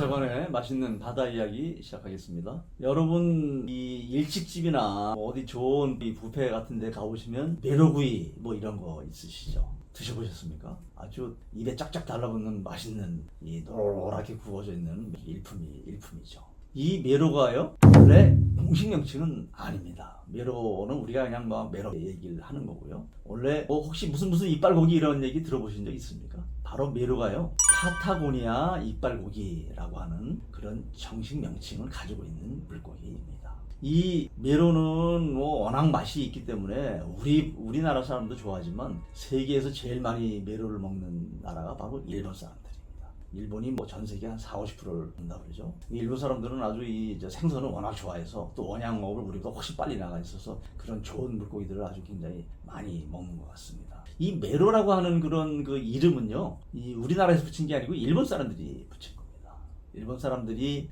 오래간만에 맛있는 바다 이야기 시작하겠습니다. 여러분 이 일식집이나 뭐 어디 좋은 이 뷔페 같은 데 가보시면 메로구이 뭐 이런 거 있으시죠? 드셔보셨습니까? 아주 입에 쫙쫙 달라붙는 맛있는 이 노랗게 구워져 있는 일품이죠. 이 메로가요 원래 공식 명칭은 아닙니다. 메로는 우리가 그냥 뭐 메로 얘기를 하는 거고요. 원래 뭐 혹시 무슨 이빨고기 이런 얘기 들어보신 적 있습니까? 바로 메로가요 파타고니아 이빨고기라고 하는 그런 정식 명칭을 가지고 있는 물고기입니다. 이 메로는 뭐 워낙 맛이 있기 때문에 우리나라 사람도 좋아하지만 세계에서 제일 많이 메로를 먹는 나라가 바로 일본 사람들입니다. 일본이 뭐 전 세계 한 40~50%를 먹는다고 그러죠. 일본 사람들은 아주 이 생선을 워낙 좋아해서 또 원양어업을 우리보다 훨씬 빨리 나가 있어서 그런 좋은 물고기들을 아주 굉장히 많이 먹는 것 같습니다. 이 메로라고 하는 그런 그 이름은요, 이 우리나라에서 붙인 게 아니고 일본 사람들이 붙인 겁니다. 일본 사람들이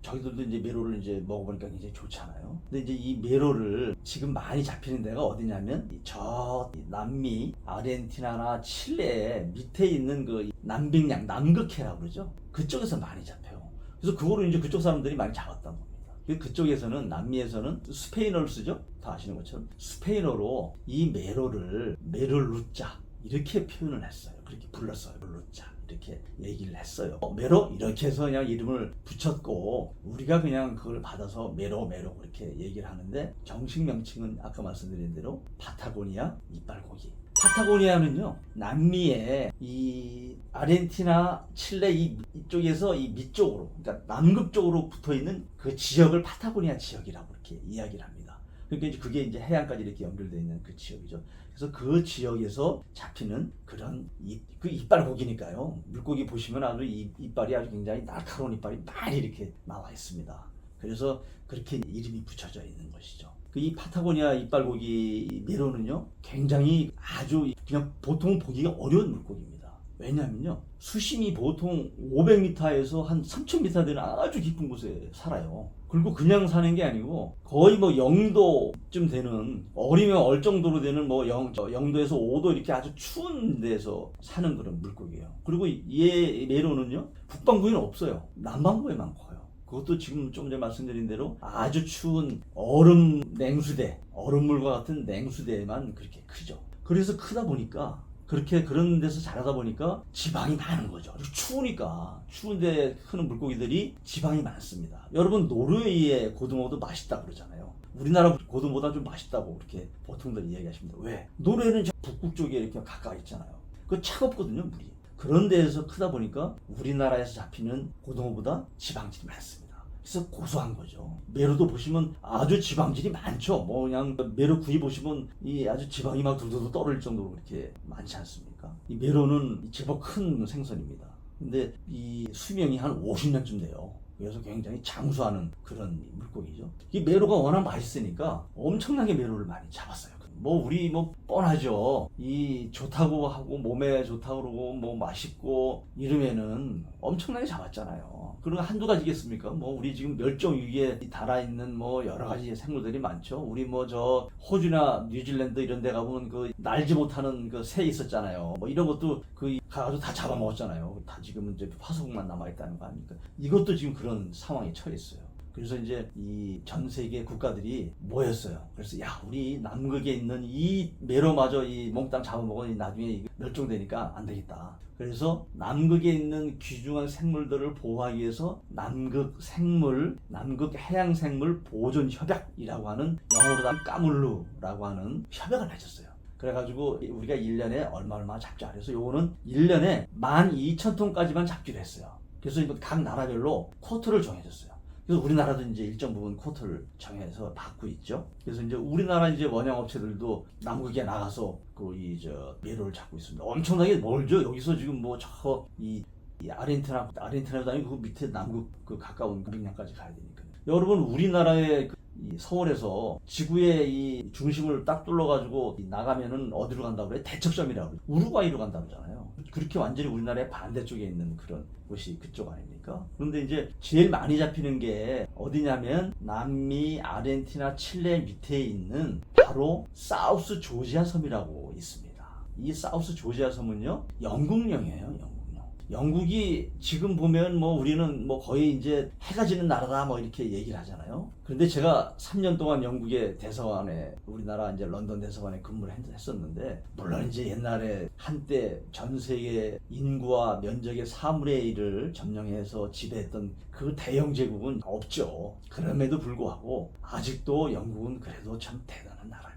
저희들도 이제 메로를 이제 먹어보니까 굉장히 좋잖아요. 근데 이제 이 메로를 지금 많이 잡히는 데가 어디냐면 저 남미 아르헨티나나 칠레 밑에 있는 그 남빙양 남극해라고 그러죠. 그쪽에서 많이 잡혀요. 그래서 그거를 이제 그쪽 사람들이 많이 잡았던 겁니다. 그쪽에서는 남미에서는 스페인어를 쓰죠. 다 아시는 것처럼 스페인어로 이 메로를 메롤루짜 이렇게 표현을 했어요. 그렇게 불렀어요. 메롤루짜 이렇게 얘기를 했어요. 메로 이렇게 해서 그냥 이름을 붙였고 우리가 그냥 그걸 받아서 메로 그렇게 얘기를 하는데 정식 명칭은 아까 말씀드린 대로 파타고니아 이빨고기. 파타고니아는요 남미의 이 아르헨티나, 칠레 이쪽에서 이 밑쪽으로 그러니까 남극 쪽으로 붙어 있는 그 지역을 파타고니아 지역이라고 이렇게 이야기를 합니다. 그러니까 이제 그게 이제 해안까지 이렇게 연결되어 있는 그 지역이죠. 그래서 그 지역에서 잡히는 그런 그 이빨 고기니까요. 물고기 보시면 아주 이빨이 아주 굉장히 날카로운 이빨이 많이 이렇게 나와 있습니다. 그래서 그렇게 이름이 붙여져 있는 것이죠. 이 파타고니아 이빨고기 메로는요 굉장히 아주 그냥 보통 보기가 어려운 물고기입니다. 왜냐면요 수심이 보통 500m에서 한 3000m 되는 아주 깊은 곳에 살아요. 그리고 그냥 사는 게 아니고 거의 뭐 0도쯤 되는 어리면 얼 정도로 되는 뭐 0도에서 5도 이렇게 아주 추운 데서 사는 그런 물고기예요. 그리고 얘 메로는요 북반구에는 없어요. 남반구에만 커요. 그것도 지금 좀 전에 말씀드린 대로 아주 추운 얼음물과 같은 냉수대에만 그렇게 크죠. 그래서 크다 보니까 그런 데서 자라다 보니까 지방이 많은 거죠. 추우니까 추운데 크는 물고기들이 지방이 많습니다. 여러분 노르웨이의 고등어도 맛있다 그러잖아요. 우리나라 고등어보다 좀 맛있다고 그렇게 보통들 이야기하십니다. 왜? 노르웨이는 북극 쪽에 이렇게 가까이 있잖아요. 그 차갑거든요 물이. 그런 데에서 크다 보니까 우리나라에서 잡히는 고등어보다 지방질이 많습니다. 그래서 고소한 거죠. 메로도 보시면 아주 지방질이 많죠. 뭐 그냥 메로 구이 보시면 이 아주 지방이 막 둘둘 떨어질 정도로 그렇게 많지 않습니까? 이 메로는 제법 큰 생선입니다. 근데 이 수명이 한 50년쯤 돼요. 그래서 굉장히 장수하는 그런 물고기죠. 이 메로가 워낙 맛있으니까 엄청나게 메로를 많이 잡았어요. 우리 뻔하죠. 이 좋다고 하고 몸에 좋다고 그러고 뭐 맛있고 이러면은 엄청나게 잡았잖아요. 그리고 한두 가지겠습니까? 우리 지금 멸종 위기에 달아있는 여러 가지 생물들이 많죠. 우리 저 호주나 뉴질랜드 이런 데 가보면 그 날지 못하는 그 새 있었잖아요. 이런 것도 가가지고 다 잡아먹었잖아요. 다 지금은 이제 화석만 남아있다는 거 아닙니까? 이것도 지금 그런 상황에 처해 있어요. 그래서 이제 이 전 세계 국가들이 모였어요. 그래서 우리 남극에 있는 이 메로마저 이 몽땅 잡아먹으니 나중에 멸종되니까 안 되겠다. 그래서 남극에 있는 귀중한 생물들을 보호하기 위해서 남극 해양 생물 보존 협약이라고 하는 영어로 까물루라고 하는 협약을 맺었어요. 그래가지고 우리가 1년에 얼마 잡자. 그래서 요거는 1년에 12,000톤까지만 잡기로 했어요. 그래서 각 나라별로 쿼터를 정해줬어요. 그래서 우리나라도 이제 일정 부분 쿼터를 정해서 받고 있죠. 그래서 이제 우리나라 이제 원양 업체들도 남극에 나가서 메로를 잡고 있습니다. 엄청나게 멀죠. 여기서 지금 이 아르헨티나도 아니고 그 밑에 남극 가까운 남빙양까지 가야 되니까요. 여러분 우리나라의 이 서울에서 지구의 이 중심을 딱 뚫어가지고 나가면은 어디로 간다고 그래? 대척점이라고 그래. 우루과이로 간다고 그러잖아요. 그렇게 완전히 우리나라의 반대쪽에 있는 그런 곳이 그쪽 아닙니까? 그런데 이제 제일 많이 잡히는 게 어디냐면 남미, 아르헨티나, 칠레 밑에 있는 바로 사우스 조지아 섬이라고 있습니다. 이 사우스 조지아 섬은요 영국령이에요. 영국이 지금 보면 뭐 우리는 뭐 거의 이제 해가 지는 나라다 뭐 이렇게 얘기를 하잖아요. 그런데 제가 3년 동안 영국의 대사관에 우리나라 이제 런던 대사관에 근무를 했었는데, 물론 이제 옛날에 한때 전 세계 인구와 면적의 4분의 1을 점령해서 지배했던 그 대영 제국은 없죠. 그럼에도 불구하고 아직도 영국은 그래도 참 대단한 나라입니다.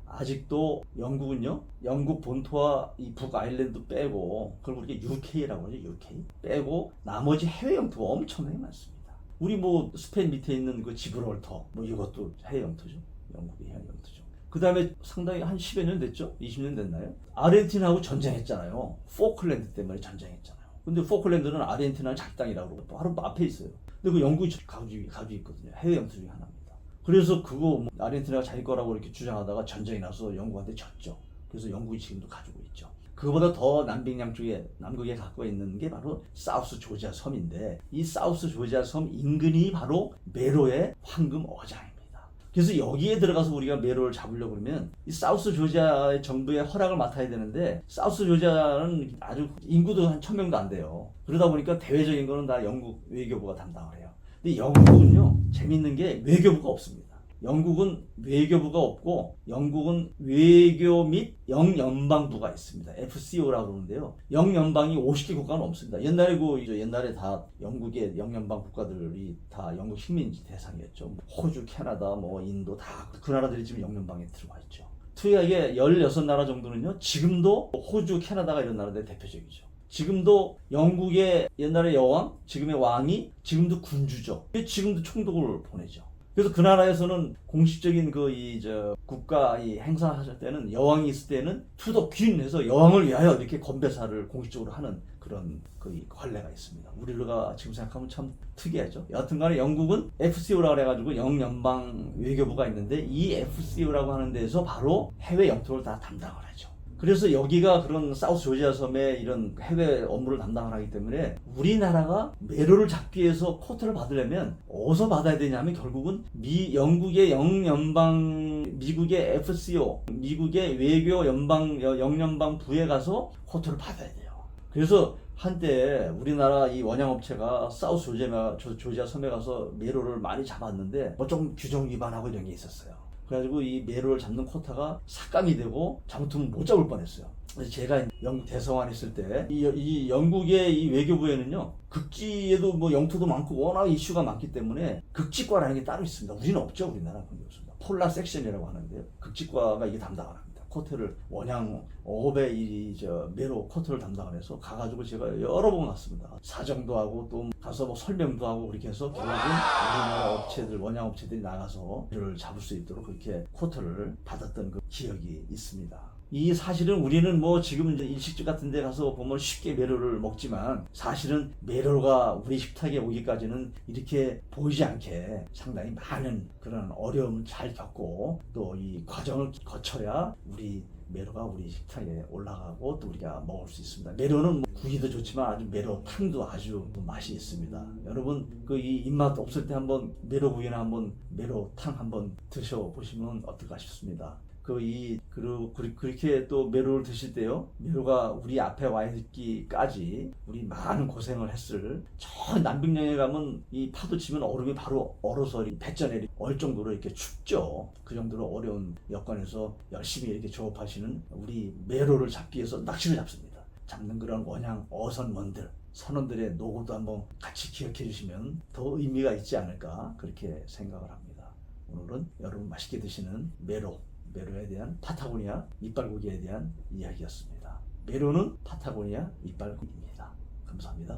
아직도 영국은요, 영국 본토와 이 북아일랜드 빼고, 그걸 우리가 UK라고 하죠. UK 빼고 나머지 해외 영토가 엄청나게 많습니다. 우리 뭐 스페인 밑에 있는 그 지브롤터 뭐 이것도 해외 영토죠. 영국의 해외 영토죠. 그 다음에 상당히 한 10여 년 됐죠? 20년 됐나요? 아르헨티나하고 전쟁했잖아요. 포클랜드 때문에 전쟁했잖아요. 근데 포클랜드는 아르헨티나는 자기 땅이라고 그러고 바로 앞에 있어요. 근데 그 영국이 가지고 있거든요. 해외 영토 중에 하나입니다. 그래서 그거 뭐 아르헨티나가 자기 거라고 이렇게 주장하다가 전쟁이 나서 영국한테 졌죠. 그래서 영국이 지금도 가지고 있죠. 그거보다 더 남빙양 쪽에 남극에 갖고 있는 게 바로 사우스 조지아 섬인데, 이 사우스 조지아 섬 인근이 바로 메로의 황금 어장입니다. 그래서 여기에 들어가서 우리가 메로를 잡으려고 그러면 이 사우스 조지아의 정부의 허락을 맡아야 되는데, 사우스 조지아는 아주 인구도 한 1000명도 안 돼요. 그러다 보니까 대외적인 거는 다 영국 외교부가 담당을 해요. 근데 영국은요, 재밌는 게 외교부가 없습니다. 영국은 외교부가 없고, 영국은 외교 및 영연방부가 있습니다. FCO라고 그러는데요. 영연방이 50개 국가는 없습니다. 옛날에 다 영국의 영연방 국가들이 다 영국 식민지 대상이었죠. 호주, 캐나다, 뭐 인도 다 그 나라들이 지금 영연방에 들어와 있죠. 투약의 16나라 정도는요, 지금도 호주, 캐나다가 이런 나라들의 대표적이죠. 지금도 영국의 옛날의 여왕, 지금의 왕이 지금도 군주죠. 지금도 총독을 보내죠. 그래서 그 나라에서는 공식적인 국가 행사하실 때는, 여왕이 있을 때는 투더 퀸 해서 여왕을 위하여 이렇게 건배사를 공식적으로 하는 그런 그 관례가 있습니다. 우리가 지금 생각하면 참 특이하죠. 여하튼간에 영국은 FCO라고 해가지고 영연방 외교부가 있는데, 이 FCO라고 하는 데서 바로 해외 영토를 다 담당을 하죠. 그래서 여기가 그런 사우스 조지아 섬의 이런 해외 업무를 담당을 하기 때문에, 우리나라가 메로를 잡기 위해서 쿼터를 받으려면 어디서 받아야 되냐면, 결국은 영국의 영연방, 미국의 FCO, 미국의 외교 영연방부에 가서 쿼터를 받아야 돼요. 그래서 한때 우리나라 이 원양업체가 사우스 조지아 섬에 가서 메로를 많이 잡았는데 뭐 좀 규정 위반하고 이런 게 있었어요. 그래가지고 이 메로를 잡는 쿼타가 삭감이 되고 잘못하면 못 잡을 뻔했어요. 그래서 제가 영국 대사관 있을 때 이 영국의 이 외교부에는요, 극지에도 뭐 영토도 많고 워낙 이슈가 많기 때문에 극지과라는 게 따로 있습니다. 우리는 없죠. 우리나라는 그게 없습니다. 폴라 섹션이라고 하는데요, 극지과가 이게 담당을 합니다. 쿼터를 원양 어업의 메로 쿼터를 담당을 해서 가가지고 제가 여러 번 갔습니다. 사정도 하고 또 가서 뭐 설명도 하고 그렇게 해서 결국은 우리나라 업체들, 원양 업체들이 나가서 메로를 잡을 수 있도록 그렇게 쿼터를 받았던 그 기억이 있습니다. 이 사실은 우리는 뭐 지금 이제 일식집 같은 데 가서 보면 쉽게 메로를 먹지만, 사실은 메로가 우리 식탁에 오기까지는 이렇게 보이지 않게 상당히 많은 그런 어려움을 잘 겪고, 또 이 과정을 거쳐야 우리 메로가 우리 식탁에 올라가고 또 우리가 먹을 수 있습니다. 메로는 구이도 좋지만 아주 메로탕도 아주 맛이 있습니다. 여러분 이 입맛 없을 때 한번 메로구이나 한번 메로탕 한번 드셔보시면 어떨까 싶습니다. 그렇게 또 메로를 드실 때요, 메로가 우리 앞에 와 있기까지 우리 많은 고생을 했을, 저 남빙양에 가면 이 파도 치면 얼음이 바로 얼어서 뱃전에 얼 정도로 이렇게 춥죠. 그 정도로 어려운 여건에서 열심히 이렇게 조업하시는 우리 메로를 잡기 위해서 낚시를 잡습니다. 잡는 그런 원양 어선원들, 선원들의 노고도 한번 같이 기억해 주시면 더 의미가 있지 않을까, 그렇게 생각을 합니다. 오늘은 여러분 맛있게 드시는 메로에 대한, 파타고니아 이빨고기에 대한 이야기였습니다. 메로는 파타고니아 이빨고기입니다. 감사합니다.